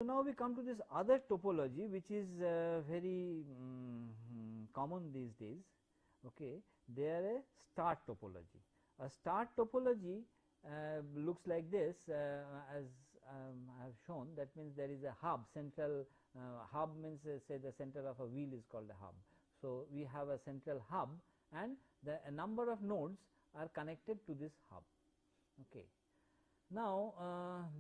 So now we come to this other topology, which is very common these days. Okay, they are a star topology. A star topology looks like this, as I have shown. That means there is a hub, central hub means say the center of a wheel is called a hub. So we have a central hub, and a number of nodes are connected to this hub. Okay. Now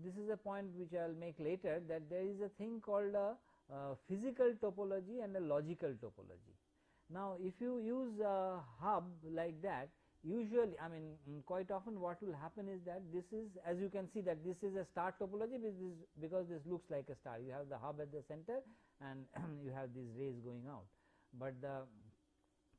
this is a point which I will make later, that there is a thing called a physical topology and a logical topology. Now if you use a hub like that, usually quite often what will happen is that this is, as you can see, that this is a star topology because this looks like a star. You have the hub at the center and you have these rays going out, but the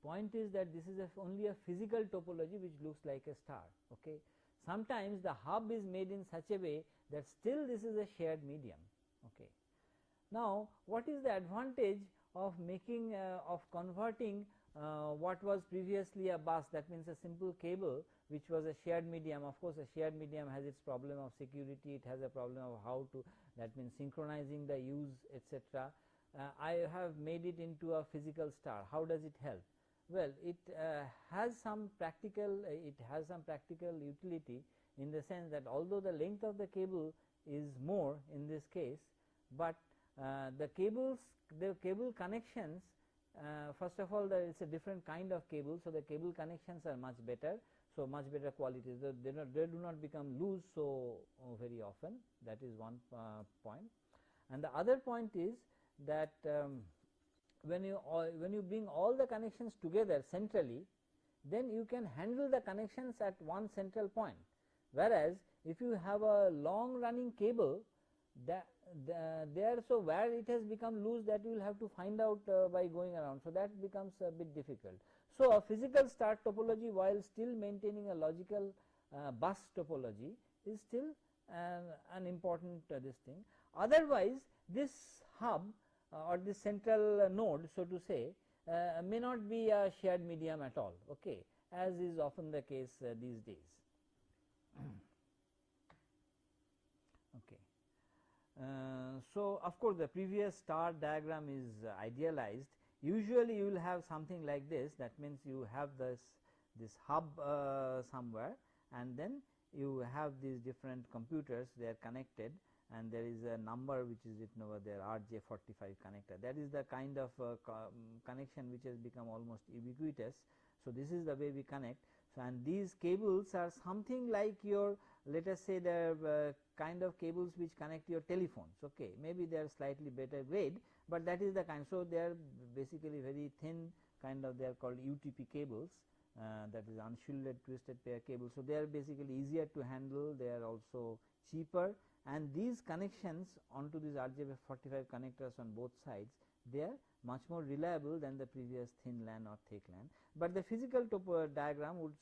point is that this is only a physical topology which looks like a star. Okay. Sometimes the hub is made in such a way that still this is a shared medium. Okay. Now what is the advantage of making of converting what was previously a bus, that means a simple cable, which was a shared medium? Of course, a shared medium has its problem of security, it has a problem of how to, that means synchronizing the use, etc. I have made it into a physical star. How does it help? Well, it has some practical utility, in the sense that although the length of the cable is more in this case, but the cable connections, first of all, there is a different kind of cable, so the cable connections are much better, so much better quality. So they do not become loose so very often. That is one point. And the other point is that when you bring all the connections together centrally, then you can handle the connections at one central point, whereas if you have a long running cable, so where it has become loose, that you will have to find out by going around, so that becomes a bit difficult. So a physical star topology, while still maintaining a logical bus topology, is still an important this thing. Otherwise this hub or this central node, so to say, may not be a shared medium at all, okay, as is often the case these days. Okay. So of course the previous star diagram is idealized. Usually you will have something like this, that means you have this hub somewhere, and then you have these different computers, they are connected, and there is a number which is written over there, RJ45 connector. That is the kind of connection which has become almost ubiquitous. So this is the way we connect. So and these cables are something like your, let us say, the kind of cables which connect your telephones. Okay, maybe they are slightly better grade, but that is the kind. So they are basically very thin kind of, they are called UTP cables, that is unshielded twisted pair cables. So they are basically easier to handle, they are also cheaper, and these connections onto these RJ45 connectors on both sides, they are much more reliable than the previous thin LAN or thick LAN, but the physical diagram would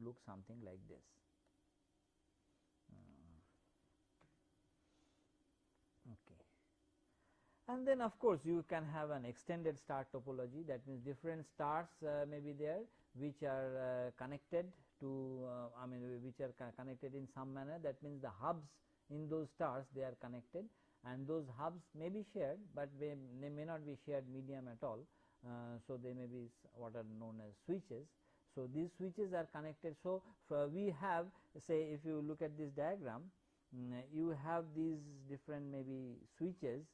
look something like this. Okay. And then of course you can have an extended star topology, that means different stars may be there which are connected to which are connected in some manner. That means the hubs in those stars, they are connected, and those hubs may be shared, but they may not be shared medium at all. So they may be what are known as switches. So these switches are connected. So we have, say, if you look at this diagram, you have these different maybe switches,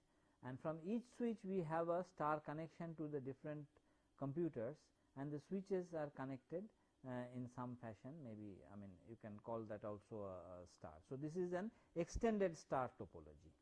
and from each switch we have a star connection to the different computers, and the switches are connected in some fashion. Maybe you can call that also a star. So this is an extended star topology.